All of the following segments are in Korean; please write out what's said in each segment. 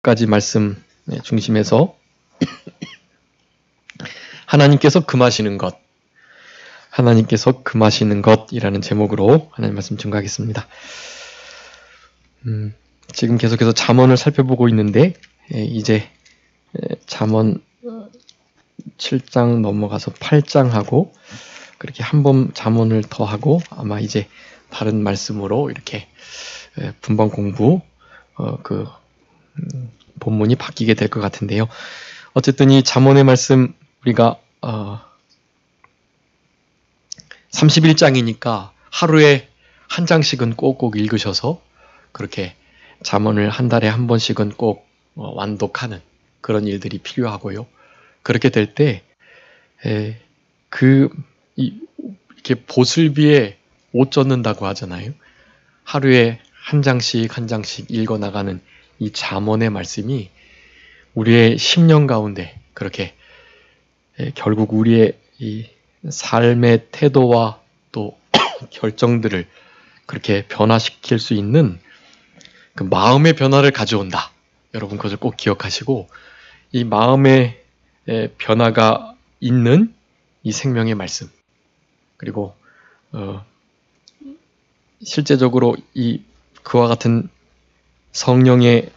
가지 말씀 중심에서 하나님께서 금하시는 것, 하나님께서 금하시는 것이라는 제목으로 하나님 말씀 증거하겠습니다. 지금 계속해서 잠언을 살펴보고 있는데 이제 잠언 7장 넘어가서 8장하고 그렇게 한 번 잠언을 더 하고 아마 이제 다른 말씀으로 이렇게 분번 공부 본문이 바뀌게 될 것 같은데요. 어쨌든 이 잠언의 말씀 우리가 31장이니까 하루에 한 장씩은 꼭꼭 읽으셔서 그렇게 잠언을 한 달에 한 번씩은 꼭 완독하는 그런 일들이 필요하고요. 그렇게 될 때 이렇게 보슬비에 옷 젖는다고 하잖아요. 하루에 한 장씩 한 장씩 읽어나가는 이 잠언의 말씀이 우리의 심령 가운데 그렇게 결국 우리의 이 삶의 태도와 또 결정들을 그렇게 변화시킬 수 있는 그 마음의 변화를 가져온다. 여러분 그것을 꼭 기억하시고 이 마음의 변화가 있는 이 생명의 말씀 그리고 실제적으로 이 그와 같은 성령에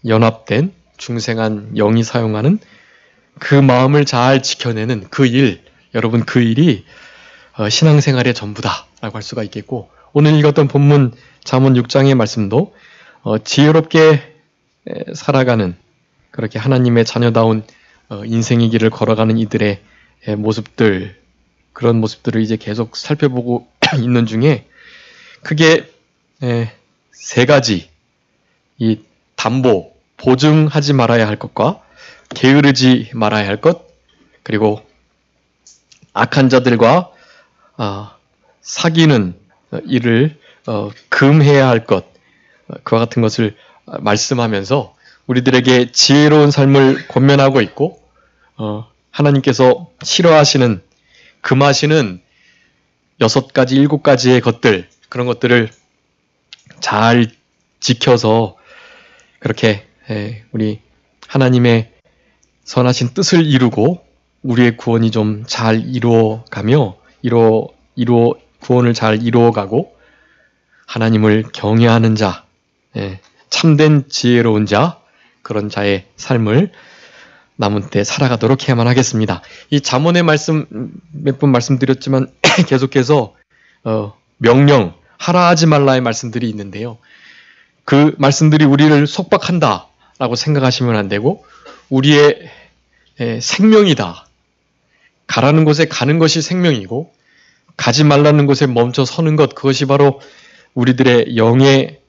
연합된 중생한 영이 사용하는 그 마음을 잘 지켜내는 그 일, 여러분 그 일이 신앙생활의 전부다라고 할 수가 있겠고 오늘 읽었던 본문 잠언 6장의 말씀도 지혜롭게 살아가는 그렇게 하나님의 자녀다운 인생의 길을 걸어가는 이들의 모습들 그런 모습들을 이제 계속 살펴보고 있는 중에 크게 세 가지 이 담보, 보증하지 말아야 할 것과 게으르지 말아야 할 것 그리고 악한 자들과 사귀는 일을 금해야 할 것 그와 같은 것을 말씀하면서 우리들에게 지혜로운 삶을 권면하고 있고 하나님께서 싫어하시는 금하시는 6가지, 7가지의 것들 그런 것들을 잘 지켜서 그렇게 우리 하나님의 선하신 뜻을 이루고 우리의 구원이 좀 잘 이루어가며 구원을 잘 이루어가고 하나님을 경외하는 자, 참된 지혜로운 자 그런 자의 삶을 남은 때 살아가도록 해야만 하겠습니다. 이 잠언의 말씀 몇 번 말씀드렸지만 계속해서 명령, 하라 하지 말라의 말씀들이 있는데요. 그 말씀들이 우리를 속박한다라고 생각하시면 안 되고 우리의 생명이다. 가라는 곳에 가는 것이 생명이고 가지 말라는 곳에 멈춰 서는 것 그것이 바로 우리들의 영의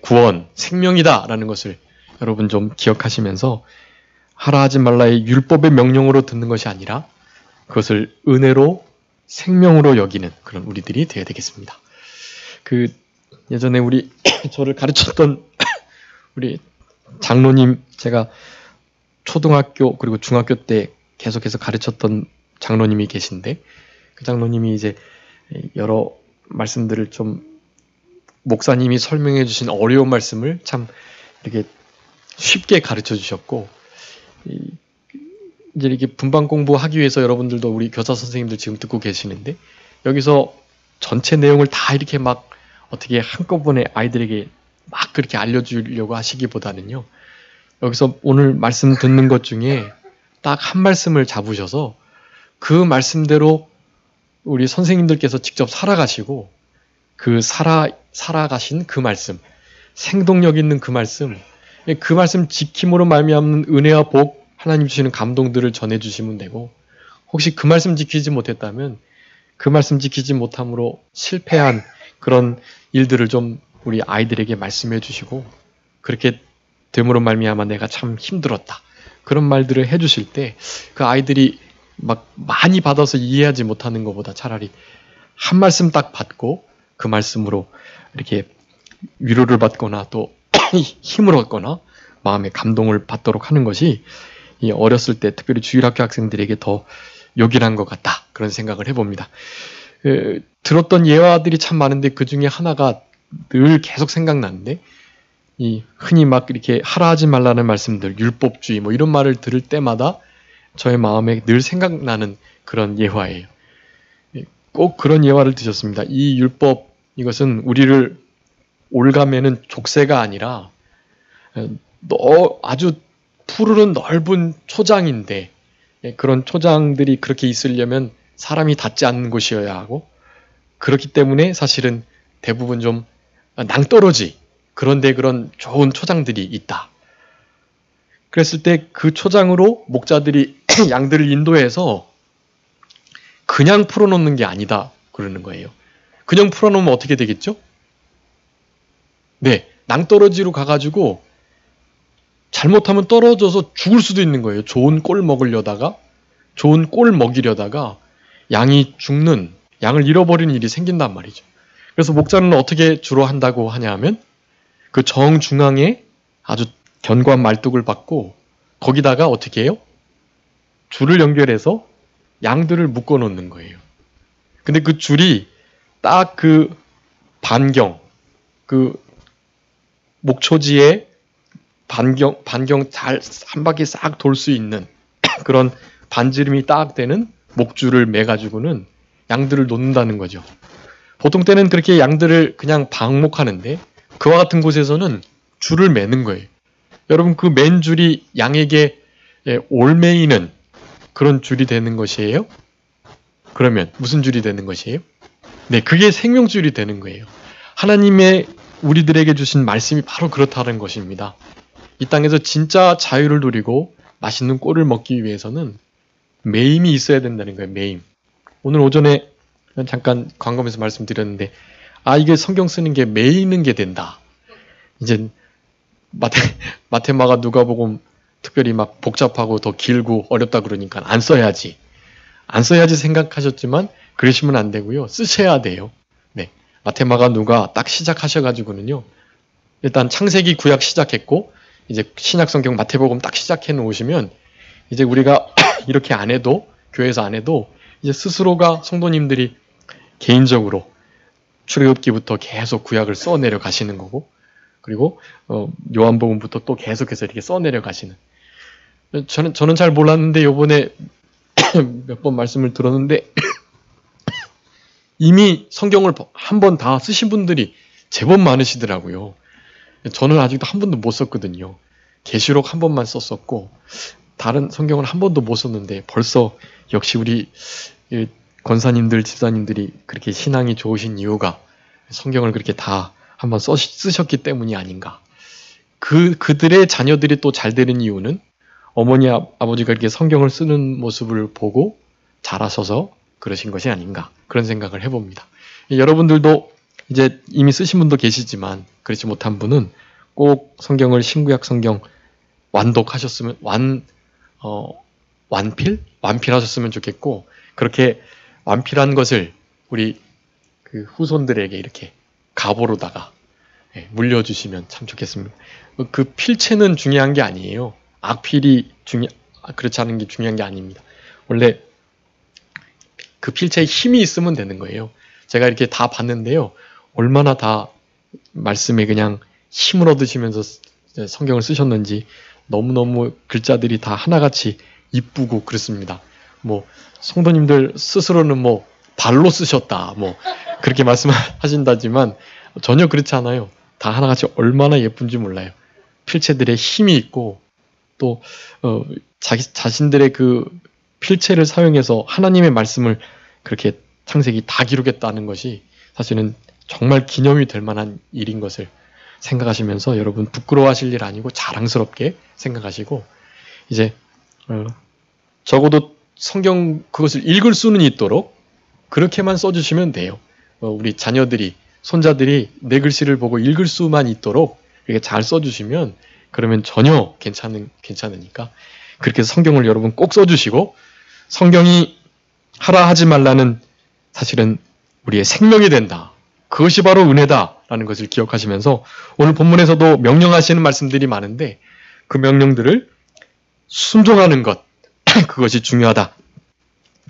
구원, 생명이다라는 것을 여러분 좀 기억하시면서 하라 하지 말라의 율법의 명령으로 듣는 것이 아니라 그것을 은혜로 생명으로 여기는 그런 우리들이 되어야 되겠습니다. 예전에 저를 가르쳤던 우리 장로님 제가 초등학교 그리고 중학교 때 계속해서 가르쳤던 장로님이 계신데 그 장로님이 이제 여러 말씀들을 좀 목사님이 설명해 주신 어려운 말씀을 참 이렇게 쉽게 가르쳐 주셨고 이제 이렇게 분반 공부하기 위해서 여러분들도 우리 교사 선생님들 지금 듣고 계시는데 여기서 전체 내용을 다 이렇게 막 어떻게 한꺼번에 아이들에게 막 그렇게 알려주려고 하시기보다는요. 여기서 오늘 말씀 듣는 것 중에 딱 한 말씀을 잡으셔서 그 말씀대로 우리 선생님들께서 직접 살아가시고 그 살아가신 그 말씀, 생동력 있는 그 말씀 지킴으로 말미암는 은혜와 복, 하나님 주시는 감동들을 전해주시면 되고 혹시 그 말씀 지키지 못했다면 그 말씀 지키지 못함으로 실패한 그런 일들을 좀 우리 아이들에게 말씀해 주시고 그렇게 됨으로 말미암아 내가 참 힘들었다. 그런 말들을 해주실 때 그 아이들이 막 많이 받아서 이해하지 못하는 것보다 차라리 한 말씀 딱 받고 그 말씀으로 이렇게 위로를 받거나 또 힘을 얻거나 마음의 감동을 받도록 하는 것이 이 어렸을 때 특별히 주일학교 학생들에게 더 요긴한 것 같다. 그런 생각을 해봅니다. 들었던 예화들이 참 많은데 그 중에 하나가 늘 계속 생각나는데 이 흔히 막 이렇게 하라 하지 말라는 말씀들, 율법주의 뭐 이런 말을 들을 때마다 저의 마음에 늘 생각나는 그런 예화예요. 꼭 그런 예화를 드셨습니다. 이 율법, 이것은 우리를 올가매는 족쇄가 아니라 아주 푸르른 넓은 초장인데, 그런 초장들이 그렇게 있으려면 사람이 닿지 않는 곳이어야 하고, 그렇기 때문에 사실은 대부분 좀 낭떠러지, 그런데 그런 좋은 초장들이 있다. 그랬을 때 그 초장으로 목자들이 양들을 인도해서 그냥 풀어놓는 게 아니다 그러는 거예요. 그냥 풀어놓으면 어떻게 되겠죠? 네, 낭떠러지로 가가지고 잘못하면 떨어져서 죽을 수도 있는 거예요. 좋은 꼴 먹으려다가, 좋은 꼴 먹이려다가 양이 죽는, 양을 잃어버리는 일이 생긴단 말이죠. 그래서 목자는 어떻게 주로 한다고 하냐 하면 그 정중앙에 아주 견고한 말뚝을 받고 거기다가 어떻게 해요? 줄을 연결해서 양들을 묶어 놓는 거예요. 근데 그 줄이 딱 그 반경, 그 목초지에 반경 잘 한 바퀴 싹 돌 수 있는 그런 반지름이 딱 되는 목줄을 매가지고는 양들을 놓는다는 거죠. 보통 때는 그렇게 양들을 그냥 방목하는데 그와 같은 곳에서는 줄을 매는 거예요. 여러분, 그 맨 줄이 양에게 올매이는 그런 줄이 되는 것이에요? 그러면 무슨 줄이 되는 것이에요? 네, 그게 생명줄이 되는 거예요. 하나님의 우리들에게 주신 말씀이 바로 그렇다는 것입니다. 이 땅에서 진짜 자유를 누리고 맛있는 꼴을 먹기 위해서는 매임이 있어야 된다는 거예요. 매임. 오늘 오전에 잠깐 광범위에서 말씀드렸는데, 이게 성경 쓰는 게 매이는 게 된다. 이제 마테마가 누가복음 특별히 막 복잡하고 더 길고 어렵다 그러니까 안 써야지 생각하셨지만 그러시면 안 되고요. 쓰셔야 돼요. 네, 마테마가 누가 딱 시작하셔가지고는요. 일단 창세기 구약 시작했고 이제 신약 성경 마태복음 딱 시작해 놓으시면 이제 우리가 이렇게 안 해도, 교회에서 안 해도 이제 스스로가 성도님들이 개인적으로 출애굽기부터 계속 구약을 써내려 가시는 거고, 그리고 요한복음부터 또 계속해서 이렇게 써내려 가시는. 저는 잘 몰랐는데 요번에 몇 번 말씀을 들었는데 이미 성경을 한 번 다 쓰신 분들이 제법 많으시더라고요. 저는 아직도 한 번도 못 썼거든요. 계시록 한 번만 썼었고 다른 성경을 한 번도 못 썼는데 벌써 역시 우리 권사님들, 집사님들이 그렇게 신앙이 좋으신 이유가 성경을 그렇게 다 한번 쓰셨기 때문이 아닌가. 그들의 자녀들이 또 잘 되는 이유는 어머니, 아버지가 이렇게 성경을 쓰는 모습을 보고 자라셔서 그러신 것이 아닌가. 그런 생각을 해봅니다. 여러분들도 이제 이미 쓰신 분도 계시지만 그렇지 못한 분은 꼭 성경을 신구약 성경 완독하셨으면, 완필하셨으면 좋겠고, 그렇게 완필한 것을 우리 그 후손들에게 이렇게 가보로다가 물려주시면 참 좋겠습니다. 그 필체는 중요한 게 아니에요. 악필이 그렇지 않은 게 중요한 게 아닙니다. 원래 그 필체에 힘이 있으면 되는 거예요. 제가 이렇게 다 봤는데요. 얼마나 다 말씀에 그냥 힘을 얻으시면서 성경을 쓰셨는지 너무너무 글자들이 다 하나같이 이쁘고 그렇습니다. 뭐 성도님들 스스로는 뭐 발로 쓰셨다 뭐 그렇게 말씀하신다지만 전혀 그렇지 않아요. 다 하나같이 얼마나 예쁜지 몰라요. 필체들의 힘이 있고 또 자신들의 그 필체를 사용해서 하나님의 말씀을 그렇게 창세기 다 기록했다는 것이 사실은 정말 기념이 될 만한 일인 것을 생각하시면서 여러분 부끄러워하실 일 아니고 자랑스럽게 생각하시고 이제 적어도 성경 그것을 읽을 수는 있도록 그렇게만 써주시면 돼요. 우리 자녀들이, 손자들이 내 글씨를 보고 읽을 수만 있도록 이렇게 잘 써주시면 그러면 전혀 괜찮으니까 그렇게 성경을 여러분 꼭 써주시고, 성경이 하라 하지 말라는 사실은 우리의 생명이 된다. 그것이 바로 은혜다라는 것을 기억하시면서 오늘 본문에서도 명령하시는 말씀들이 많은데 그 명령들을 순종하는 것, 그것이 중요하다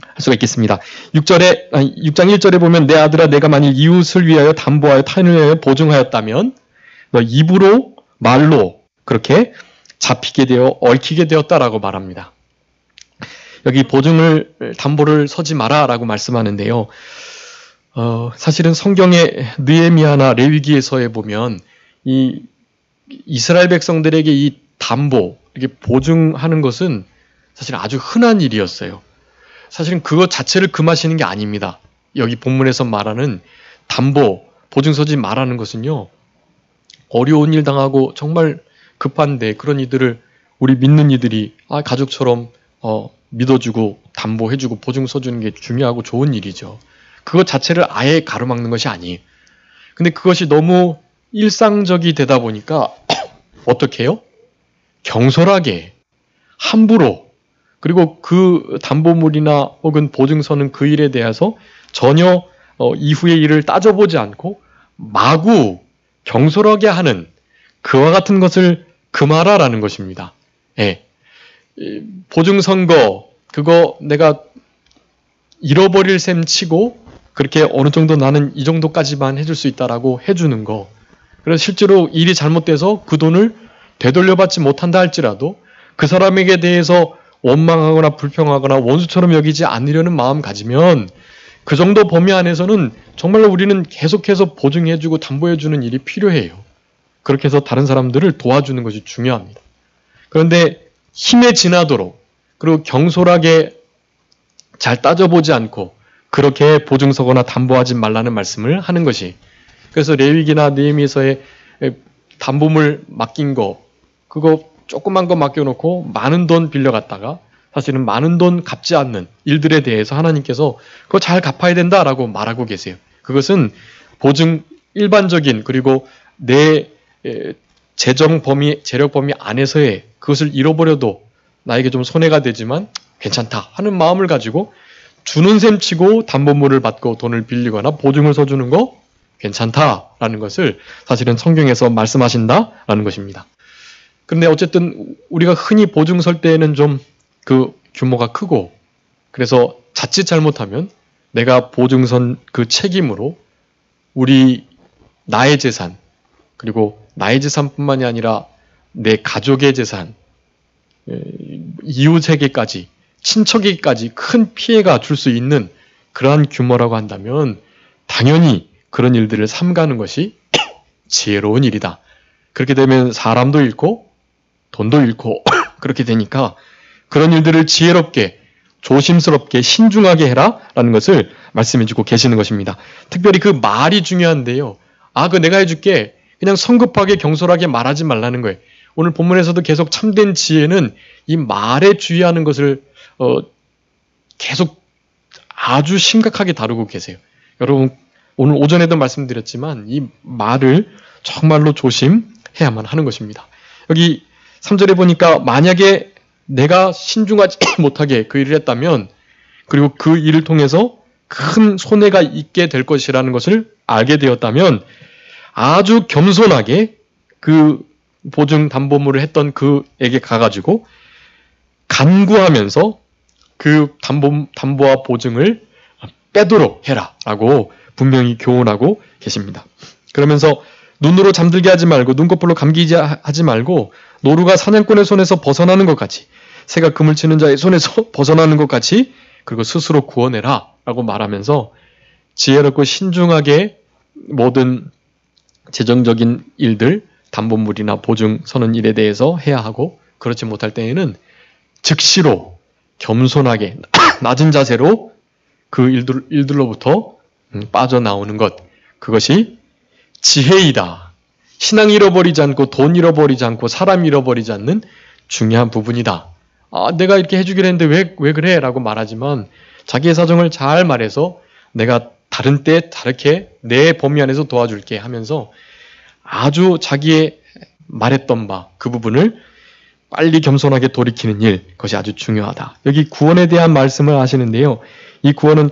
할 수가 있겠습니다. 6장 1절에 보면 내 아들아 내가 만일 이웃을 위하여 담보하여 타인을 위하여 보증하였다면 너 입으로 말로 그렇게 잡히게 되어 얽히게 되었다라고 말합니다. 여기 보증을 담보를 서지 마라라고 말씀하는데요. 사실은 성경의 느헤미야나 레위기에서에 보면 이 이스라엘 백성들에게 이 담보, 이렇게 보증하는 것은 사실 아주 흔한 일이었어요. 사실은 그것 자체를 금하시는 게 아닙니다. 여기 본문에서 말하는 담보, 보증 서지 말라는 것은요, 어려운 일 당하고 정말 급한데 그런 이들을 우리 믿는 이들이 가족처럼 믿어주고 담보해주고 보증 서주는 게 중요하고 좋은 일이죠. 그것 자체를 아예 가로막는 것이 아니에요. 근데 그것이 너무 일상적이 되다 보니까 어떻게 해요? 경솔하게, 함부로, 그리고 그 담보물이나 혹은 보증서는 그 일에 대해서 전혀 이후의 일을 따져보지 않고 마구 경솔하게 하는 그와 같은 것을 금하라라는 것입니다. 예. 보증선거, 그거 내가 잃어버릴 셈 치고 그렇게 어느 정도 나는 이 정도까지만 해줄 수 있다라고 해주는 거. 그래서 실제로 일이 잘못돼서 그 돈을 되돌려받지 못한다 할지라도 그 사람에게 대해서 원망하거나 불평하거나 원수처럼 여기지 않으려는 마음 가지면 그 정도 범위 안에서는 정말로 우리는 계속해서 보증해주고 담보해주는 일이 필요해요. 그렇게 해서 다른 사람들을 도와주는 것이 중요합니다. 그런데 힘에 지나도록 그리고 경솔하게 잘 따져보지 않고 그렇게 보증서거나 담보하지 말라는 말씀을 하는 것이, 그래서 레위기나 느헤미야서의 담보물 맡긴 거, 그거 조그만 거 맡겨놓고 많은 돈 빌려갔다가 사실은 많은 돈 갚지 않는 일들에 대해서 하나님께서 그거 잘 갚아야 된다라고 말하고 계세요. 그것은 보증 일반적인 그리고 내 재정 범위, 재력 범위 안에서의 그것을 잃어버려도 나에게 좀 손해가 되지만 괜찮다 하는 마음을 가지고 주는 셈 치고 담보물을 받고 돈을 빌리거나 보증을 서주는 거 괜찮다라는 것을 사실은 성경에서 말씀하신다라는 것입니다. 그런데 어쨌든 우리가 흔히 보증 설 때에는 좀 그 규모가 크고, 그래서 자칫 잘못하면 내가 보증선 그 책임으로 나의 재산, 그리고 나의 재산뿐만이 아니라 내 가족의 재산, 이웃에게까지, 친척에게까지 큰 피해가 줄 수 있는 그러한 규모라고 한다면 당연히 그런 일들을 삼가는 것이 지혜로운 일이다. 그렇게 되면 사람도 잃고 돈도 잃고 그렇게 되니까 그런 일들을 지혜롭게, 조심스럽게, 신중하게 해라 라는 것을 말씀해주고 계시는 것입니다. 특별히 그 말이 중요한데요. 그거 내가 해줄게. 그냥 성급하게 경솔하게 말하지 말라는 거예요. 오늘 본문에서도 계속 참된 지혜는 이 말에 주의하는 것을 계속 아주 심각하게 다루고 계세요. 여러분 오늘 오전에도 말씀드렸지만 이 말을 정말로 조심해야만 하는 것입니다. 여기 3절에 보니까 만약에 내가 신중하지 못하게 그 일을 했다면, 그리고 그 일을 통해서 큰 손해가 있게 될 것이라는 것을 알게 되었다면 아주 겸손하게 그 보증 담보물을 했던 그에게 가가지고 간구하면서 그 담보와 보증을 빼도록 해라 라고 분명히 교훈하고 계십니다. 그러면서 눈으로 잠들게 하지 말고 눈꺼풀로 감기지 하지 말고 노루가 사냥꾼의 손에서 벗어나는 것 같이, 새가 그물 치는 자의 손에서 벗어나는 것 같이, 그리고 스스로 구원해라 라고 말하면서 지혜롭고 신중하게 모든 재정적인 일들, 담보물이나 보증 서는 일에 대해서 해야 하고, 그렇지 못할 때에는 즉시로 겸손하게 낮은 자세로 그 일들로부터 빠져나오는 것, 그것이 지혜이다. 신앙 잃어버리지 않고 돈 잃어버리지 않고 사람 잃어버리지 않는 중요한 부분이다. 내가 이렇게 해주기로 했는데 왜 그래? 라고 말하지만 자기의 사정을 잘 말해서 내가 다른 때 다르게 내 범위 안에서 도와줄게 하면서 아주 자기의 말했던 바 그 부분을 빨리 겸손하게 돌이키는 일, 그것이 아주 중요하다. 여기 구원에 대한 말씀을 하시는데요. 이 구원은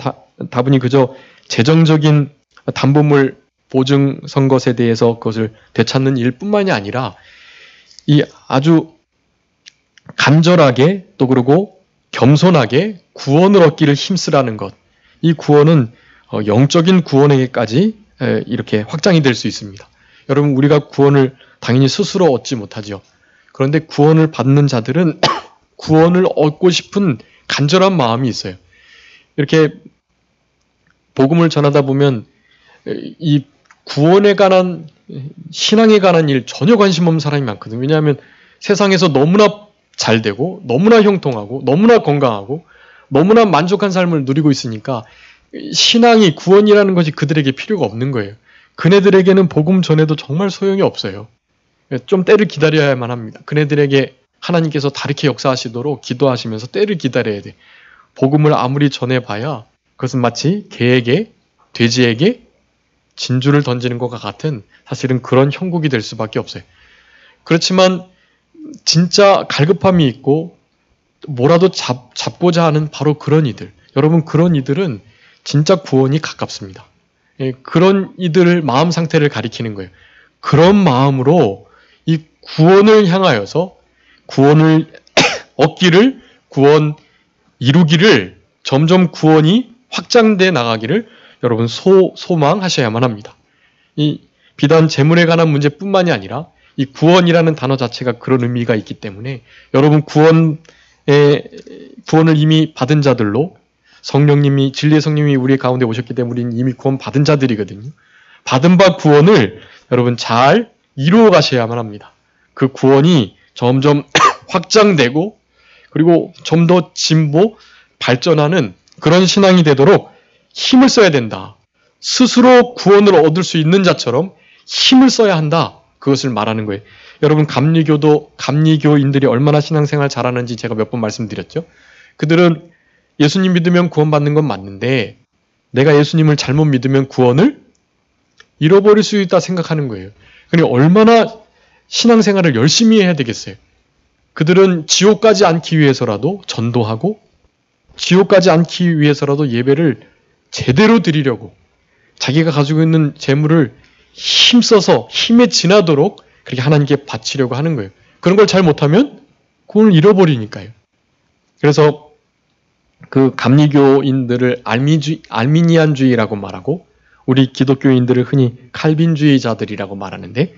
다분히 그저 재정적인 담보물 보증 선 것에 대해서 그것을 되찾는 일뿐만이 아니라 이 아주 간절하게 또 그러고 겸손하게 구원을 얻기를 힘쓰라는 것. 이 구원은 영적인 구원에게까지 이렇게 확장이 될 수 있습니다. 여러분 우리가 구원을 당연히 스스로 얻지 못하지요. 그런데 구원을 받는 자들은 구원을 얻고 싶은 간절한 마음이 있어요. 이렇게 복음을 전하다 보면 이 구원에 관한, 신앙에 관한 일 전혀 관심 없는 사람이 많거든요. 왜냐하면 세상에서 너무나 잘 되고 너무나 형통하고 너무나 건강하고 너무나 만족한 삶을 누리고 있으니까 신앙이, 구원이라는 것이 그들에게 필요가 없는 거예요. 그네들에게는 복음 전에도 정말 소용이 없어요. 좀 때를 기다려야만 합니다. 그네들에게 하나님께서 다르게 역사하시도록 기도하시면서 때를 기다려야 돼. 복음을 아무리 전해봐야 그것은 마치 개에게, 돼지에게 진주를 던지는 것과 같은 사실은 그런 형국이 될 수밖에 없어요. 그렇지만 진짜 갈급함이 있고 뭐라도 잡고자 하는 바로 그런 이들, 여러분, 그런 이들은 진짜 구원이 가깝습니다. 그런 이들을 마음 상태를 가리키는 거예요. 그런 마음으로 이 구원을 향하여서 구원을 얻기를, 구원 이루기를, 점점 구원이 확장돼 나가기를 여러분 소망하셔야만 합니다. 이 비단 재물에 관한 문제뿐만이 아니라 이 구원이라는 단어 자체가 그런 의미가 있기 때문에 여러분 구원을 이미 받은 자들로 성령님이, 진리의 성령님이 우리 가운데 오셨기 때문에 우리는 이미 구원 받은 자들이거든요. 받은 바 구원을 여러분 잘 이루어 가셔야만 합니다. 그 구원이 점점 확장되고 그리고 좀 더 진보, 발전하는 그런 신앙이 되도록 힘을 써야 된다. 스스로 구원을 얻을 수 있는 자처럼 힘을 써야 한다. 그것을 말하는 거예요. 여러분, 감리교인들이 얼마나 신앙생활 잘하는지 제가 몇 번 말씀드렸죠. 그들은 예수님 믿으면 구원받는 건 맞는데 내가 예수님을 잘못 믿으면 구원을 잃어버릴 수 있다 생각하는 거예요. 그러니 얼마나 신앙생활을 열심히 해야 되겠어요. 그들은 지옥 가지 않기 위해서라도 전도하고 지옥 가지 않기 위해서라도 예배를 제대로 드리려고 자기가 가지고 있는 재물을 힘써서 힘에 지나도록 그렇게 하나님께 바치려고 하는 거예요. 그런 걸 잘 못하면 구원을 잃어버리니까요. 그래서 그 감리교인들을 알미니안주의라고 말하고 우리 기독교인들을 흔히 칼빈주의자들이라고 말하는데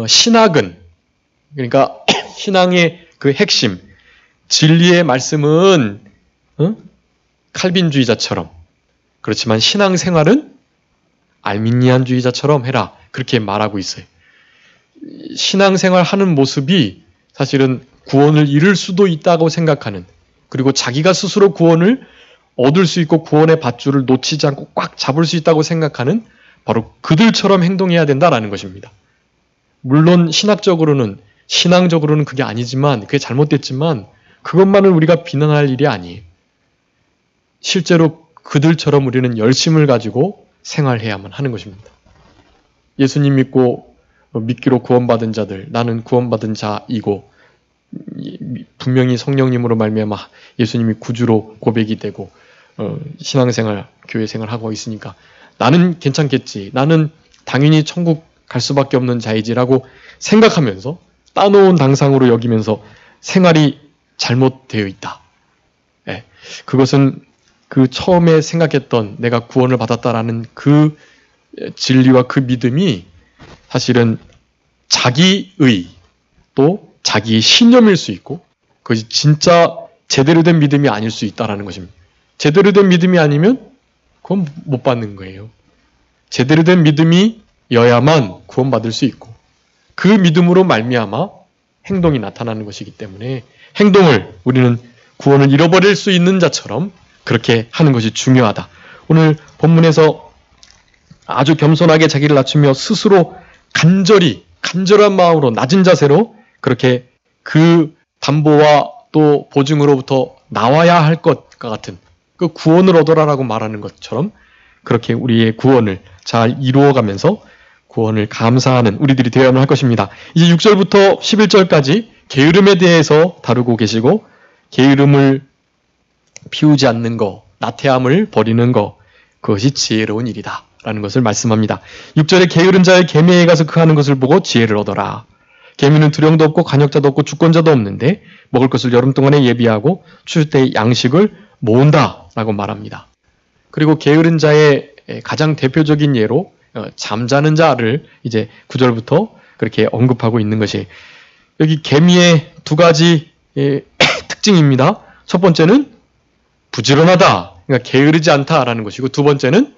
신학은, 그러니까 신앙의 그 핵심, 진리의 말씀은 칼빈주의자처럼, 그렇지만 신앙생활은 알미니안주의자처럼 해라, 그렇게 말하고 있어요. 신앙생활 하는 모습이 사실은 구원을 잃을 수도 있다고 생각하는, 그리고 자기가 스스로 구원을 얻을 수 있고 구원의 밧줄을 놓치지 않고 꽉 잡을 수 있다고 생각하는 바로 그들처럼 행동해야 된다라는 것입니다. 물론 신앙적으로는 그게 아니지만, 그게 잘못됐지만 그것만을 우리가 비난할 일이 아니에요. 실제로 그들처럼 우리는 열심을 가지고 생활해야만 하는 것입니다. 예수님 믿고 믿기로 구원받은 자들, 나는 구원받은 자이고 분명히 성령님으로 말미암아 예수님이 구주로 고백이 되고 신앙생활, 교회생활 하고 있으니까 나는 괜찮겠지, 나는 당연히 천국 갈 수밖에 없는 자이지라고 생각하면서 따놓은 당상으로 여기면서 생활이 잘못되어 있다. 그것은 그 처음에 생각했던 내가 구원을 받았다라는 그 진리와 그 믿음이 사실은 자기의 또 자기의 신념일 수 있고 그것이 진짜 제대로 된 믿음이 아닐 수 있다는 것입니다. 제대로 된 믿음이 아니면 그건 못 받는 거예요. 제대로 된 믿음이여야만 구원받을 수 있고 그 믿음으로 말미암아 행동이 나타나는 것이기 때문에 행동을 우리는 구원을 잃어버릴 수 있는 자처럼 그렇게 하는 것이 중요하다. 오늘 본문에서 아주 겸손하게 자기를 낮추며 스스로 간절한 마음으로 낮은 자세로 그렇게 그 담보와 또 보증으로부터 나와야 할 것과 같은 그 구원을 얻어라라고 말하는 것처럼 그렇게 우리의 구원을 잘 이루어가면서 구원을 감사하는 우리들이 되어야만 할 것입니다. 이제 6절부터 11절까지 게으름에 대해서 다루고 계시고 게으름을 피우지 않는 것, 나태함을 버리는 것, 그것이 지혜로운 일이다 라는 것을 말씀합니다. 6절에 게으른 자의 계매에 가서 그 하는 것을 보고 지혜를 얻어라. 계매는 두령도 없고 관역자도 없고 주권자도 없는데 먹을 것을 여름 동안에 예비하고 추수 때 양식을 모은다 라고 말합니다. 그리고 게으른 자의 가장 대표적인 예로 잠자는 자를 이제 9절부터 그렇게 언급하고 있는 것이 여기 개미의 두 가지 특징입니다. 첫 번째는 부지런하다. 그러니까 게으르지 않다라는 것이고 두 번째는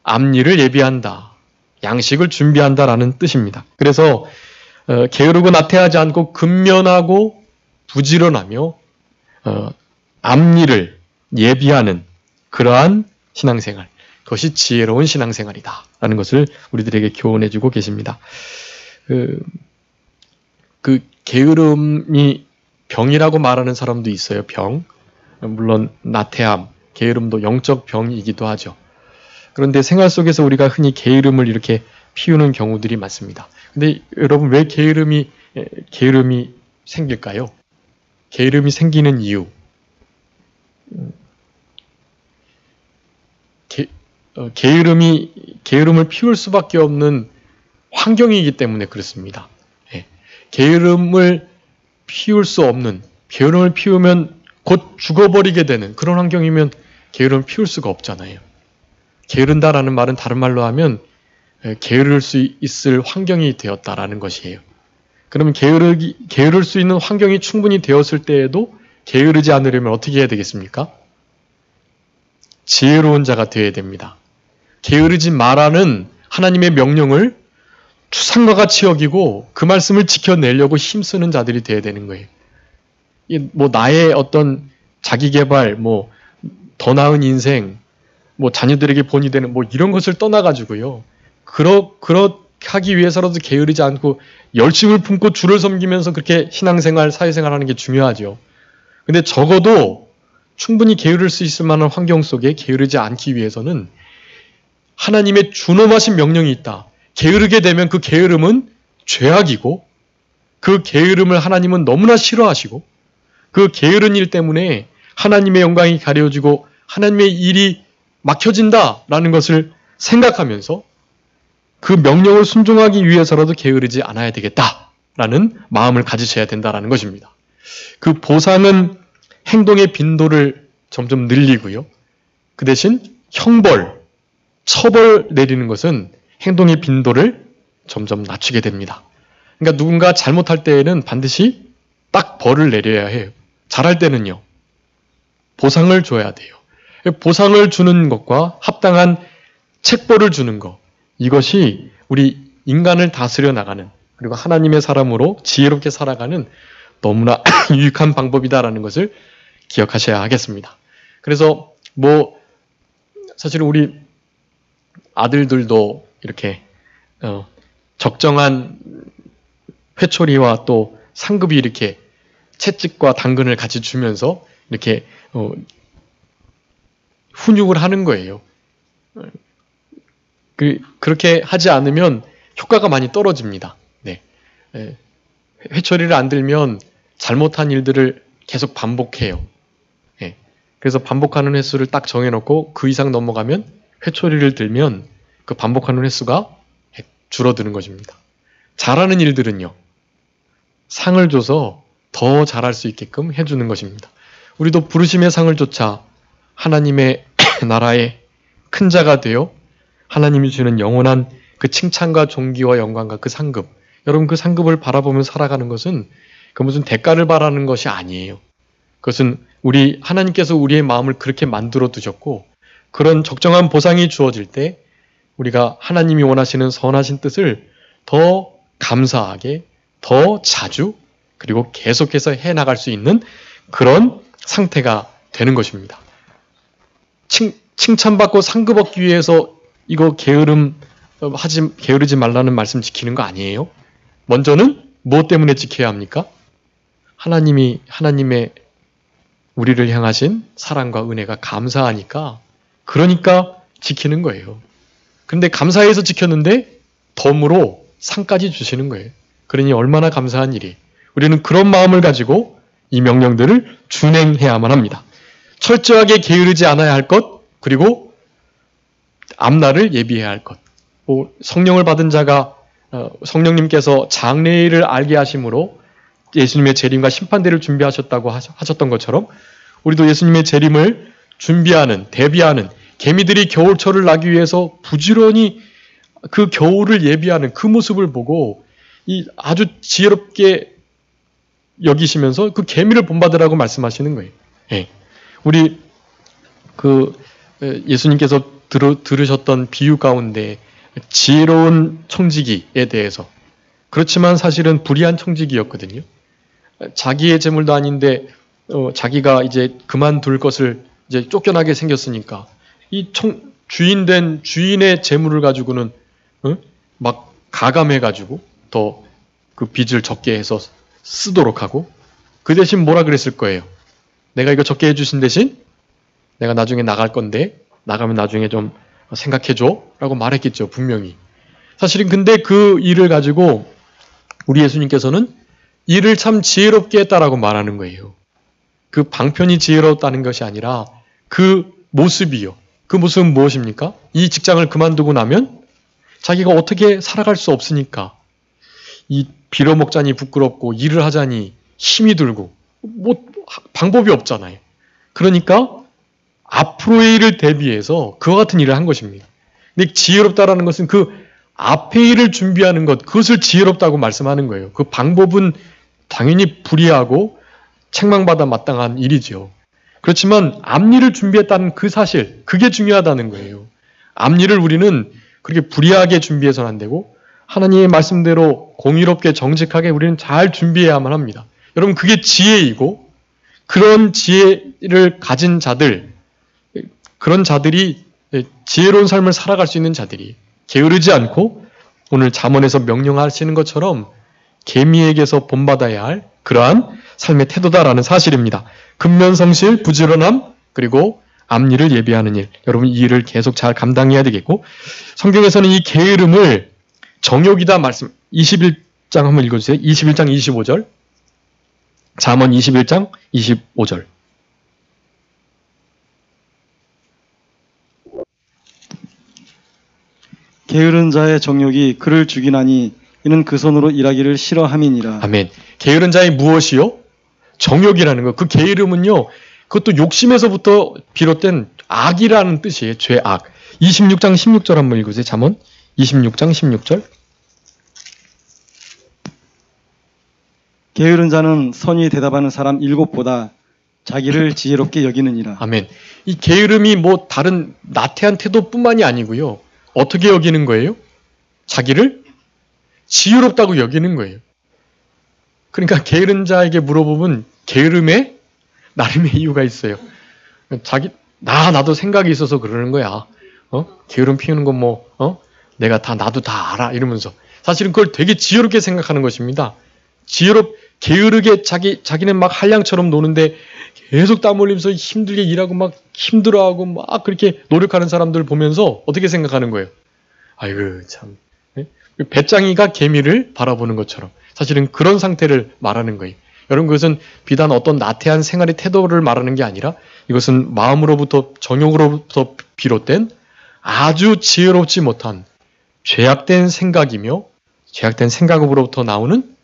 앞일을 예비한다. 양식을 준비한다라는 뜻입니다. 그래서 게으르고 나태하지 않고 근면하고 부지런하며 앞일을 예비하는 그러한 신앙생활. 그것이 지혜로운 신앙생활이다. 라는 것을 우리들에게 교훈해주고 계십니다. 그 게으름이 병이라고 말하는 사람도 있어요. 병. 물론 나태함, 게으름도 영적 병이기도 하죠. 그런데 생활 속에서 우리가 흔히 게으름을 이렇게 피우는 경우들이 많습니다. 근데 여러분 왜 게으름이 생길까요? 게으름이 생기는 이유. 게으름을 피울 수밖에 없는 환경이기 때문에 그렇습니다. 게으름을 피울 수 없는, 게으름을 피우면 곧 죽어버리게 되는 그런 환경이면 게으름을 피울 수가 없잖아요. 게으른다라는 말은 다른 말로 하면 게으를 수 있을 환경이 되었다라는 것이에요. 그러면 게으를 수 있는 환경이 충분히 되었을 때에도 게으르지 않으려면 어떻게 해야 되겠습니까? 지혜로운 자가 되어야 됩니다. 게으르지 말라는 하나님의 명령을 추상과 같이 여기고 그 말씀을 지켜내려고 힘쓰는 자들이 되어야 되는 거예요. 나의 어떤 자기개발, 더 나은 인생, 자녀들에게 본이 되는 이런 것을 떠나가지고요. 그렇게 하기 위해서라도 게으르지 않고 열심을 품고 주를 섬기면서 그렇게 신앙생활, 사회생활 하는 게 중요하죠. 근데 적어도 충분히 게으를 수 있을 만한 환경 속에 게으르지 않기 위해서는 하나님의 준엄하신 명령이 있다. 게으르게 되면 그 게으름은 죄악이고 그 게으름을 하나님은 너무나 싫어하시고 그 게으른 일 때문에 하나님의 영광이 가려지고 하나님의 일이 막혀진다라는 것을 생각하면서 그 명령을 순종하기 위해서라도 게으르지 않아야 되겠다라는 마음을 가지셔야 된다라는 것입니다. 그 보상은 행동의 빈도를 점점 늘리고요. 그 대신 형벌, 처벌 내리는 것은 행동의 빈도를 점점 낮추게 됩니다. 그러니까 누군가 잘못할 때에는 반드시 딱 벌을 내려야 해요. 잘할 때는요. 보상을 줘야 돼요. 보상을 주는 것과 합당한 책벌을 주는 것. 이것이 우리 인간을 다스려 나가는 그리고 하나님의 사람으로 지혜롭게 살아가는 너무나 유익한 방법이다라는 것을 기억하셔야 하겠습니다. 그래서 사실 우리 아들들도 이렇게 적정한 회초리와 또 상급이 이렇게 채찍과 당근을 같이 주면서 이렇게 훈육을 하는 거예요. 그렇게 하지 않으면 효과가 많이 떨어집니다. 네. 회초리를 안 들면 잘못한 일들을 계속 반복해요. 네. 그래서 반복하는 횟수를 딱 정해놓고 그 이상 넘어가면 회초리를 들면 그 반복하는 횟수가 줄어드는 것입니다. 잘하는 일들은요. 상을 줘서 더 잘할 수 있게끔 해주는 것입니다. 우리도 부르심의 상을 쫓아 하나님의 나라의 큰 자가 되어 하나님이 주는 영원한 그 칭찬과 존귀와 영광과 그 상급, 여러분 그 상급을 바라보며 살아가는 것은 그 무슨 대가를 바라는 것이 아니에요. 그것은 하나님께서 우리의 마음을 그렇게 만들어 두셨고 그런 적정한 보상이 주어질 때 우리가 하나님이 원하시는 선하신 뜻을 더 감사하게, 더 자주 그리고 계속해서 해나갈 수 있는 그런 상태가 되는 것입니다. 칭찬받고 상급 얻기 위해서 이거 게으르지 말라는 말씀 지키는 거 아니에요? 먼저는 무엇 때문에 지켜야 합니까? 하나님의 우리를 향하신 사랑과 은혜가 감사하니까 그러니까 지키는 거예요. 그런데 감사해서 지켰는데 덤으로 상까지 주시는 거예요. 그러니 얼마나 감사한 일이. 우리는 그런 마음을 가지고 이 명령들을 준행해야만 합니다. 철저하게 게으르지 않아야 할 것, 그리고 앞날을 예비해야 할 것. 성령을 받은 자가 성령님께서 장래일을 알게 하심으로 예수님의 재림과 심판대를 준비하셨다고 하셨던 것처럼 우리도 예수님의 재림을 준비하는, 대비하는 개미들이 겨울철을 나기 위해서 부지런히 그 겨울을 예비하는 그 모습을 보고 이 아주 지혜롭게 여기시면서 그 계미를 본받으라고 말씀하시는 거예요. 예. 우리 예수님께서 들으셨던 비유 가운데 지혜로운 청지기에 대해서, 그렇지만 사실은 불의한 청지기였거든요. 자기의 재물도 아닌데 자기가 이제 그만둘 것을 이제 쫓겨나게 생겼으니까 이 주인된 주인의 재물을 가지고는 막 가감해가지고 더 그 빚을 적게 해서 쓰도록 하고, 그 대신 뭐라 그랬을 거예요? 내가 이거 적게 해주신 대신 내가 나중에 나갈 건데 나가면 나중에 좀 생각해줘 라고 말했겠죠, 분명히. 사실은 근데 그 일을 가지고 우리 예수님께서는 일을 참 지혜롭게 했다라고 말하는 거예요. 그 방편이 지혜롭다는 것이 아니라 그 모습이요. 그 모습은 무엇입니까? 이 직장을 그만두고 나면 자기가 어떻게 살아갈 수 없으니까 이 빌어먹자니 부끄럽고 일을 하자니 힘이 들고 뭐 방법이 없잖아요. 그러니까 앞으로의 일을 대비해서 그와 같은 일을 한 것입니다. 근데 지혜롭다라는 것은 그 앞의 일을 준비하는 것, 그것을 지혜롭다고 말씀하는 거예요. 그 방법은 당연히 불의하고 책망받아 마땅한 일이죠. 그렇지만 앞일을 준비했다는 그 사실, 그게 중요하다는 거예요. 앞일을 우리는 그렇게 불의하게 준비해서는 안 되고 하나님의 말씀대로 공의롭게 정직하게 우리는 잘 준비해야만 합니다. 여러분, 그게 지혜이고 그런 지혜를 가진 자들, 그런 자들이 지혜로운 삶을 살아갈 수 있는 자들이 게으르지 않고 오늘 잠언에서 명령하시는 것처럼 계미에게서 본받아야 할 그러한 삶의 태도다라는 사실입니다. 근면성실, 부지런함, 그리고 앞일을 예비하는 일. 여러분, 이 일을 계속 잘 감당해야 되겠고, 성경에서는 이 게으름을 정욕이다 말씀, 21장 한번 읽어주세요. 21장 25절. 잠언 21장 25절. 게으른 자의 정욕이 그를 죽이나니 이는 그 손으로 일하기를 싫어함이니라. 아멘. 게으른 자의 무엇이요? 정욕이라는 거. 그 게으름은요, 그것도 욕심에서부터 비롯된 악이라는 뜻이에요. 죄악. 26장 16절 한번 읽으세요. 잠언 26장 16절. 게으른 자는 선이 대답하는 사람 7보다 자기를 지혜롭게 여기느니라. 아멘. 이 게으름이 뭐 다른 나태한 태도뿐만이 아니고요. 어떻게 여기는 거예요? 자기를 지혜롭다고 여기는 거예요. 그러니까 게으른 자에게 물어보면 게으름에 나름의 이유가 있어요. 나도 생각이 있어서 그러는 거야. 게으름 피우는 건 내가 나도 다 알아. 이러면서. 사실은 그걸 되게 지혜롭게 생각하는 것입니다. 게으르게 자기는 막 한량처럼 노는데 계속 땀 흘리면서 힘들게 일하고 막 힘들어하고 막 그렇게 노력하는 사람들 보면서 어떻게 생각하는 거예요? 아이고, 참. 배짱이가 개미를 바라보는 것처럼 사실은 그런 상태를 말하는 거예요. 여러분, 그것은 비단 어떤 나태한 생활의 태도를 말하는 게 아니라 이것은 마음으로부터, 정욕으로부터 비롯된 아주 지혜롭지 못한 죄악된 생각이며 죄악된 생각으로부터 나오는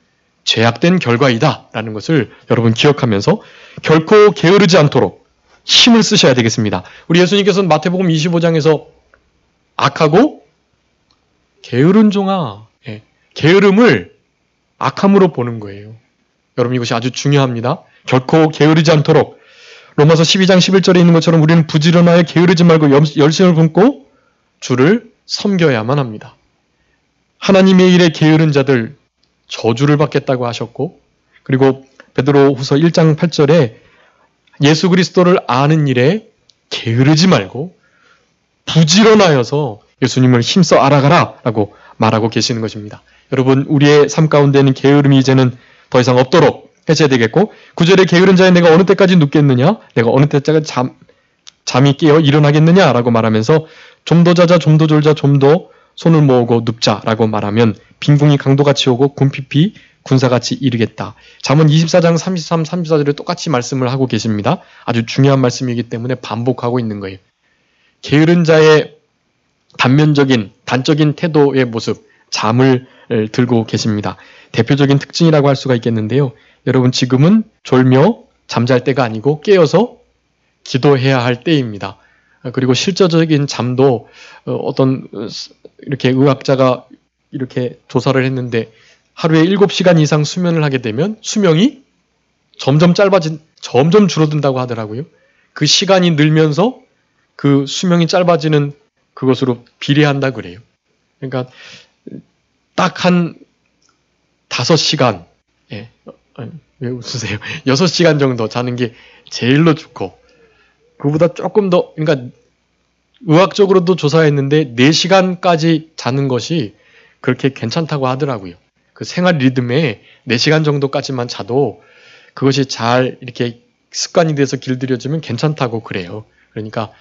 죄악된 결과이다 라는 것을 여러분 기억하면서 결코 게으르지 않도록 힘을 쓰셔야 되겠습니다. 우리 예수님께서는 마태복음 25장에서 악하고 게으른 종아, 게으름을 악함으로 보는 거예요. 여러분, 이것이 아주 중요합니다. 결코 게으르지 않도록 로마서 12장 11절에 있는 것처럼 우리는 부지런하여 게으르지 말고 열심을 품고 주를 섬겨야만 합니다. 하나님의 일에 게으른 자들 저주를 받겠다고 하셨고, 그리고 베드로후서 1장 8절에 예수 그리스도를 아는 일에 게으르지 말고 부지런하여서 예수님을 힘써 알아가라 라고 말하고 계시는 것입니다. 여러분, 우리의 삶 가운데는 게으름이 이제는 더 이상 없도록 해줘야 되겠고, 9절에 게으른 자의 내가 어느 때까지 눕겠느냐, 내가 어느 때까지 잠이 깨어 일어나겠느냐 라고 말하면서 좀 더 자자, 좀 더 졸자, 좀 더 손을 모으고 눕자 라고 말하면 빈궁이 강도같이 오고 군핍이 군사같이 이르겠다. 잠언 24장 33, 34절에 똑같이 말씀을 하고 계십니다. 아주 중요한 말씀이기 때문에 반복하고 있는 거예요. 게으른 자의 단적인 태도의 모습, 잠을 들고 계십니다. 대표적인 특징이라고 할 수가 있겠는데요. 여러분, 지금은 졸며 잠잘 때가 아니고 깨어서 기도해야 할 때입니다. 그리고 실제적인 잠도 어떤 이렇게 의학자가 이렇게 조사를 했는데 하루에 7시간 이상 수면을 하게 되면 수명이 점점 줄어든다고 하더라고요. 그 시간이 늘면서 그 수명이 짧아지는 그것으로 비례한다 그래요. 그러니까 딱 한 5시간, 예, 왜 웃으세요? 6시간 정도 자는 게 제일로 좋고, 그보다 조금 더, 그러니까 의학적으로도 조사했는데 4시간까지 자는 것이 그렇게 괜찮다고 하더라고요. 그 생활 리듬에 4시간 정도까지만 자도 그것이 잘 이렇게 습관이 돼서 길들여지면 괜찮다고 그래요. 그러니까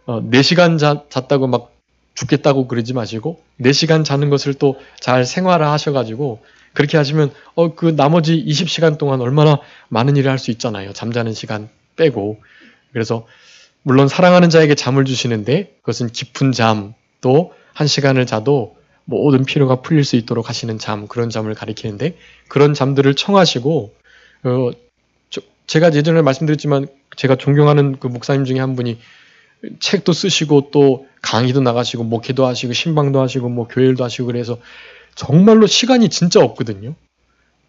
4시간 잤다고 막 죽겠다고 그러지 마시고 4시간 자는 것을 또 잘 생활화 하셔가지고 그렇게 하시면 그 나머지 20시간 동안 얼마나 많은 일을 할 수 있잖아요. 잠자는 시간 빼고. 그래서 물론 사랑하는 자에게 잠을 주시는데 그것은 깊은 잠, 또 1시간을 자도 모든 피로가 풀릴 수 있도록 하시는 잠, 그런 잠을 가리키는데 그런 잠들을 청하시고 제가 예전에 말씀드렸지만 제가 존경하는 그 목사님 중에 한 분이 책도 쓰시고 또 강의도 나가시고 목회도 하시고 신방도 하시고 뭐 교회일도 하시고 그래서 정말로 시간이 진짜 없거든요.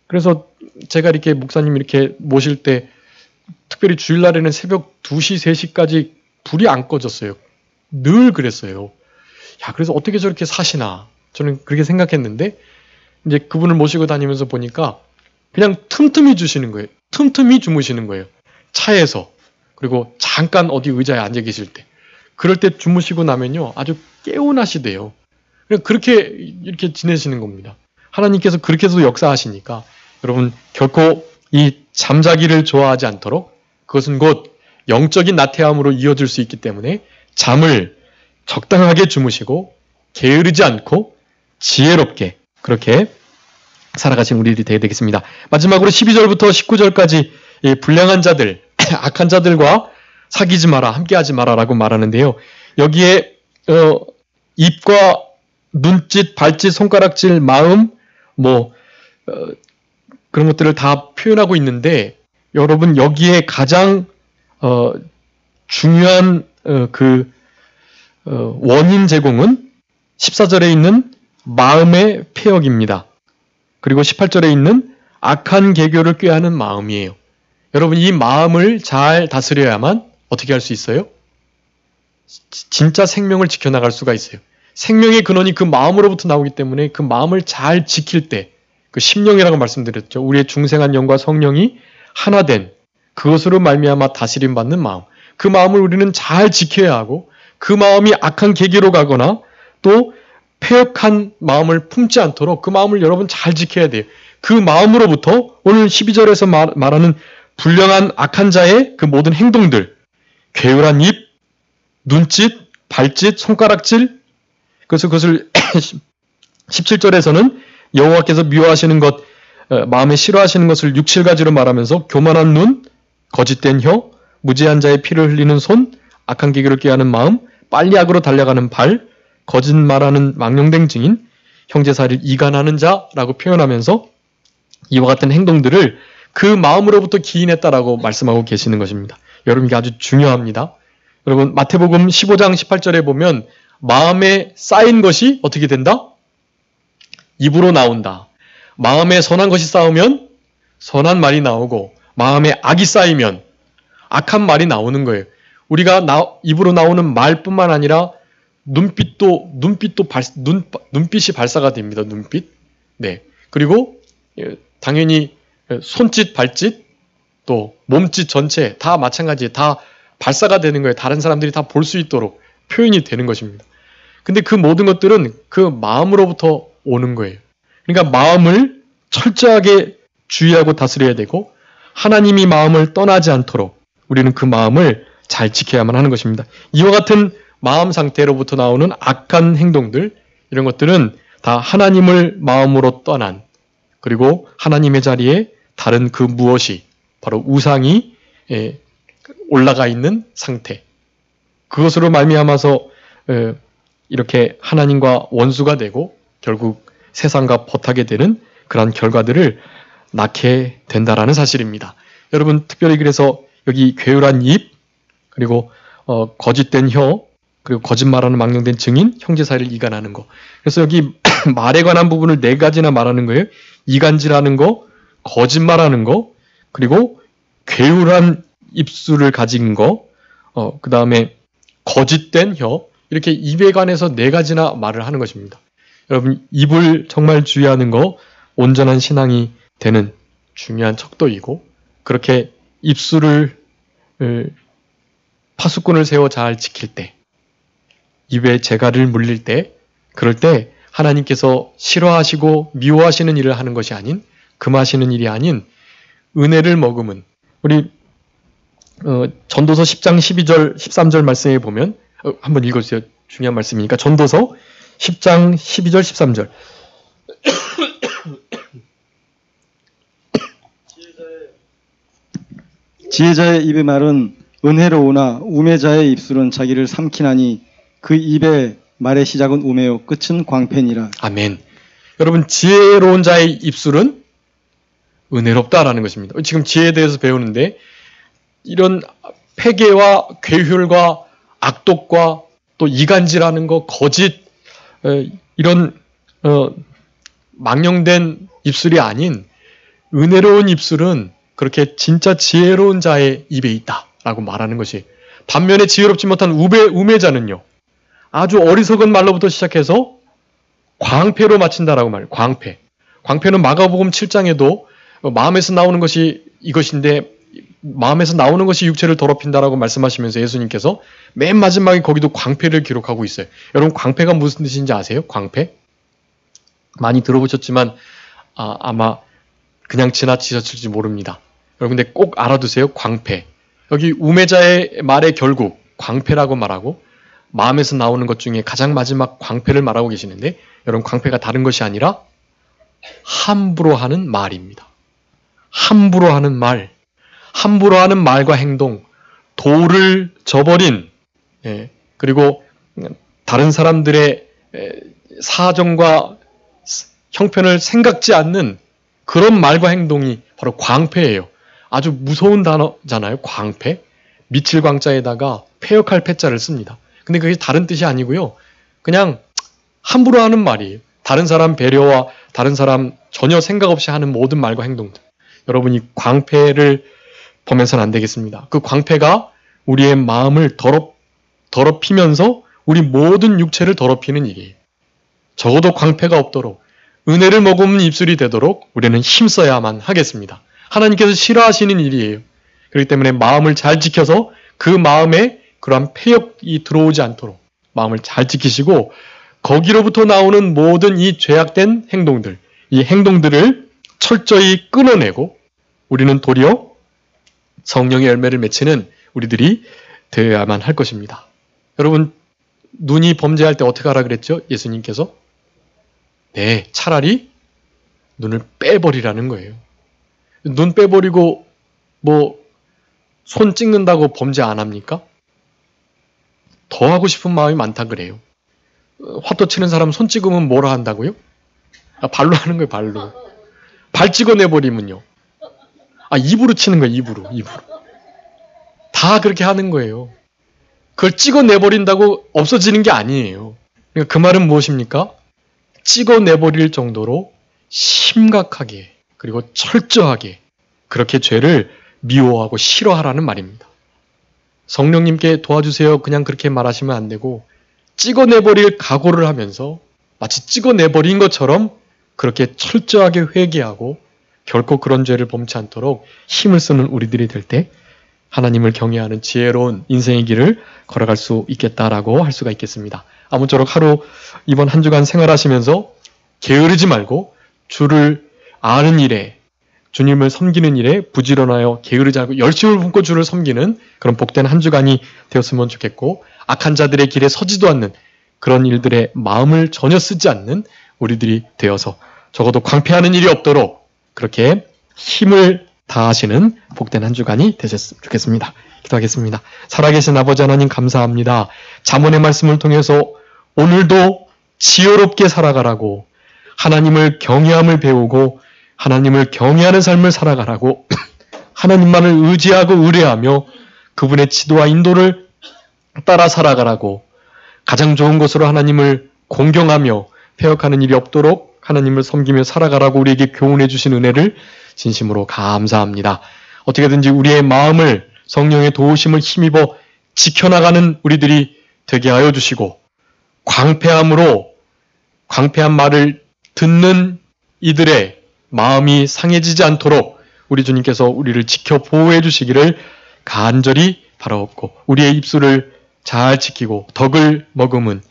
그래서 제가 이렇게 목사님 이렇게 모실 때 특별히 주일날에는 새벽 2시, 3시까지 불이 안 꺼졌어요. 늘 그랬어요. 야, 그래서 어떻게 저렇게 사시나. 저는 그렇게 생각했는데 이제 그분을 모시고 다니면서 보니까 그냥 틈틈이 주시는 거예요. 틈틈이 주무시는 거예요. 차에서. 그리고 잠깐 어디 의자에 앉아 계실 때. 그럴 때 주무시고 나면요. 아주 개운하시대요. 그냥 그렇게 이렇게 지내시는 겁니다. 하나님께서 그렇게 해서 역사하시니까 여러분 결코 이 잠자기를 좋아하지 않도록 그것은 곧 영적인 나태함으로 이어질 수 있기 때문에 잠을 적당하게 주무시고 게으르지 않고 지혜롭게 그렇게 살아가신 우리들이 되어야 되겠습니다. 마지막으로 12절부터 19절까지 이 불량한 자들, 악한 자들과 사귀지 마라, 함께하지 마라라고 말하는데요. 여기에 입과 눈짓, 발짓, 손가락질, 마음, 그런 것들을 다 표현하고 있는데 여러분 여기에 가장 중요한 원인 제공은 14절에 있는 마음의 폐역입니다. 그리고 18절에 있는 악한 계교를 꾀하는 마음이에요. 여러분 이 마음을 잘 다스려야만 어떻게 할 수 있어요? 진짜 생명을 지켜나갈 수가 있어요. 생명의 근원이 그 마음으로부터 나오기 때문에 그 마음을 잘 지킬 때 그 심령이라고 말씀드렸죠. 우리의 중생한 영과 성령이 하나 된 그것으로 말미암아 다스림 받는 마음. 그 마음을 우리는 잘 지켜야 하고 그 마음이 악한 계기로 가거나 또 패역한 마음을 품지 않도록 그 마음을 여러분 잘 지켜야 돼요. 그 마음으로부터 오늘 12절에서 말하는 불량한 악한 자의 그 모든 행동들, 괴울한 입, 눈짓, 발짓, 손가락질, 그래서 그것을 17절에서는 여호와께서 미워하시는 것, 마음에 싫어하시는 것을 6, 7가지로 말하면서 교만한 눈, 거짓된 혀, 무지한 자의 피를 흘리는 손, 악한 계기를 꾀하는 마음, 빨리 악으로 달려가는 발, 거짓말하는 망령된 증인, 형제사를 이간하는 자라고 표현하면서 이와 같은 행동들을 그 마음으로부터 기인했다라고 말씀하고 계시는 것입니다. 여러분 이게 아주 중요합니다. 여러분 마태복음 15장 18절에 보면 마음에 쌓인 것이 어떻게 된다? 입으로 나온다. 마음에 선한 것이 쌓으면 선한 말이 나오고 마음에 악이 쌓이면 악한 말이 나오는 거예요. 우리가 입으로 나오는 말뿐만 아니라 눈빛이 발사가 됩니다. 눈빛. 네. 그리고 당연히 손짓, 발짓, 또 몸짓 전체 다 마찬가지 다 발사가 되는 거예요. 다른 사람들이 다 볼 수 있도록 표현이 되는 것입니다. 근데 그 모든 것들은 그 마음으로부터 오는 거예요. 그러니까 마음을 철저하게 주의하고 다스려야 되고 하나님이 마음을 떠나지 않도록 우리는 그 마음을 잘 지켜야만 하는 것입니다. 이와 같은 마음 상태로부터 나오는 악한 행동들 이런 것들은 다 하나님을 마음으로 떠난 그리고 하나님의 자리에 다른 그 무엇이 바로 우상이 올라가 있는 상태 그것으로 말미암아서 이렇게 하나님과 원수가 되고 결국 세상과 벗하게 되는 그러한 결과들을 낳게 된다라는 사실입니다. 여러분 특별히 그래서 여기 괴울한 입 그리고 거짓된 혀 그리고 거짓말하는 망령된 증인, 형제 사이를 이간하는 거. 그래서 여기 말에 관한 부분을 4가지나 말하는 거예요. 이간질하는 거, 거짓말하는 거, 그리고 괴울한 입술을 가진 거, 그 다음에 거짓된 혀, 이렇게 입에 관해서 4가지나 말을 하는 것입니다. 여러분, 입을 정말 주의하는 거 온전한 신앙이 되는 중요한 척도이고, 그렇게 입술을 파수꾼을 세워 잘 지킬 때, 입에 재갈을 물릴 때, 그럴 때 하나님께서 싫어하시고 미워하시는 일을 하는 것이 아닌, 금하시는 일이 아닌 은혜를 머금은, 우리 전도서 10장 12절 13절 말씀에 보면 한번 읽어주세요. 중요한 말씀이니까. 전도서 10장 12절 13절. 지혜자의 입의 말은 은혜로우나 우매자의 입술은 자기를 삼키나니 그 입의 말의 시작은 우매요 끝은 광팬이라. 아멘. 여러분, 지혜로운 자의 입술은 은혜롭다라는 것입니다. 지금 지혜에 대해서 배우는데 이런 패괴와 괴휼과 악독과 또 이간질하는 거, 거짓, 이런 망령된 입술이 아닌 은혜로운 입술은 그렇게 진짜 지혜로운 자의 입에 있다라고 말하는 것이, 반면에 지혜롭지 못한 우매자는요, 아주 어리석은 말로부터 시작해서 광패로 마친다라고 말해요. 광패는 마가복음 7장에도 마음에서 나오는 것이 이것인데 마음에서 나오는 것이 육체를 더럽힌다라고 말씀하시면서 예수님께서 맨 마지막에 거기도 광패를 기록하고 있어요. 여러분, 광패가 무슨 뜻인지 아세요? 광패? 많이 들어보셨지만 아마 그냥 지나치셨을지 모릅니다. 여러분, 근데 꼭 알아두세요. 광패. 여기 우매자의 말의 결국 광패라고 말하고, 마음에서 나오는 것 중에 가장 마지막 광패를 말하고 계시는데, 여러분, 광패가 다른 것이 아니라 함부로 하는 말입니다. 함부로 하는 말, 함부로 하는 말과 행동, 도를 저버린, 그리고 다른 사람들의 사정과 형편을 생각지 않는 그런 말과 행동이 바로 광패예요. 아주 무서운 단어잖아요. 광패. 미칠 광자에다가 패역할 패자를 씁니다. 근데 그게 다른 뜻이 아니고요. 그냥 함부로 하는 말이에요. 다른 사람 배려와 다른 사람 전혀 생각 없이 하는 모든 말과 행동들. 여러분이 광패를 보면서는 안 되겠습니다. 그 광패가 우리의 마음을 더럽히면서 우리 모든 육체를 더럽히는 일이에요. 적어도 광패가 없도록 은혜를 머금는 입술이 되도록 우리는 힘써야만 하겠습니다. 하나님께서 싫어하시는 일이에요. 그렇기 때문에 마음을 잘 지켜서 그 마음에 그러한 패역이 들어오지 않도록 마음을 잘 지키시고, 거기로부터 나오는 모든 이 죄악된 행동들, 이 행동들을 철저히 끊어내고 우리는 도리어 성령의 열매를 맺히는 우리들이 되어야만 할 것입니다. 여러분, 눈이 범죄할 때 어떻게 하라 그랬죠? 예수님께서? 네, 차라리 눈을 빼버리라는 거예요. 눈 빼버리고 손 찍는다고 범죄 안 합니까? 더 하고 싶은 마음이 많다 그래요. 화도 치는 사람 손 찍으면 뭐라 한다고요? 발로 하는 거예요, 발로. 발 찍어내버리면요. 입으로 치는 거예요, 입으로. 다 그렇게 하는 거예요. 그걸 찍어내버린다고 없어지는 게 아니에요. 그러니까 그 말은 무엇입니까? 찍어내버릴 정도로 심각하게, 그리고 철저하게 그렇게 죄를 미워하고 싫어하라는 말입니다. 성령님께 도와주세요. 그냥 그렇게 말하시면 안 되고, 찍어내버릴 각오를 하면서 마치 찍어내버린 것처럼 그렇게 철저하게 회개하고 결코 그런 죄를 범치 않도록 힘을 쓰는 우리들이 될 때 하나님을 경외하는 지혜로운 인생의 길을 걸어갈 수 있겠다라고 할 수가 있겠습니다. 아무쪼록 하루 이번 한 주간 생활하시면서 게으르지 말고 주를 아는 일에, 주님을 섬기는 일에 부지런하여 게으르지 않고 열심을 품고 주를 섬기는 그런 복된 한 주간이 되었으면 좋겠고, 악한 자들의 길에 서지도 않는 그런 일들에 마음을 전혀 쓰지 않는 우리들이 되어서 적어도 광패하는 일이 없도록 그렇게 힘을 다하시는 복된 한 주간이 되셨으면 좋겠습니다. 기도하겠습니다. 살아계신 아버지 하나님, 감사합니다. 잠언의 말씀을 통해서 오늘도 지혜롭게 살아가라고, 하나님을 경외함을 배우고 하나님을 경외하는 삶을 살아가라고, 하나님만을 의지하고 의뢰하며 그분의 지도와 인도를 따라 살아가라고, 가장 좋은 것으로 하나님을 공경하며 폐역하는 일이 없도록 하나님을 섬기며 살아가라고 우리에게 교훈해 주신 은혜를 진심으로 감사합니다. 어떻게든지 우리의 마음을 성령의 도우심을 힘입어 지켜나가는 우리들이 되게 하여 주시고, 광패한 말을 듣는 이들의 마음이 상해지지 않도록 우리 주님께서 우리를 지켜 보호해 주시기를 간절히 바라옵고, 우리의 입술을 잘 지키고 덕을 머금은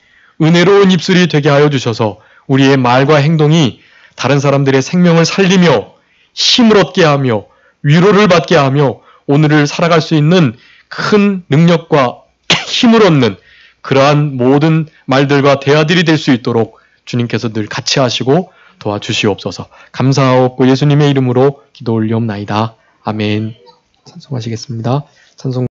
은혜로운 입술이 되게 하여 주셔서 우리의 말과 행동이 다른 사람들의 생명을 살리며 힘을 얻게 하며 위로를 받게 하며 오늘을 살아갈 수 있는 큰 능력과 힘을 얻는 그러한 모든 말들과 대화들이 될 수 있도록 주님께서 늘 같이 하시고 도와주시옵소서. 감사하옵고 예수님의 이름으로 기도 올리옵나이다. 아멘. 찬송하시겠습니다. 찬송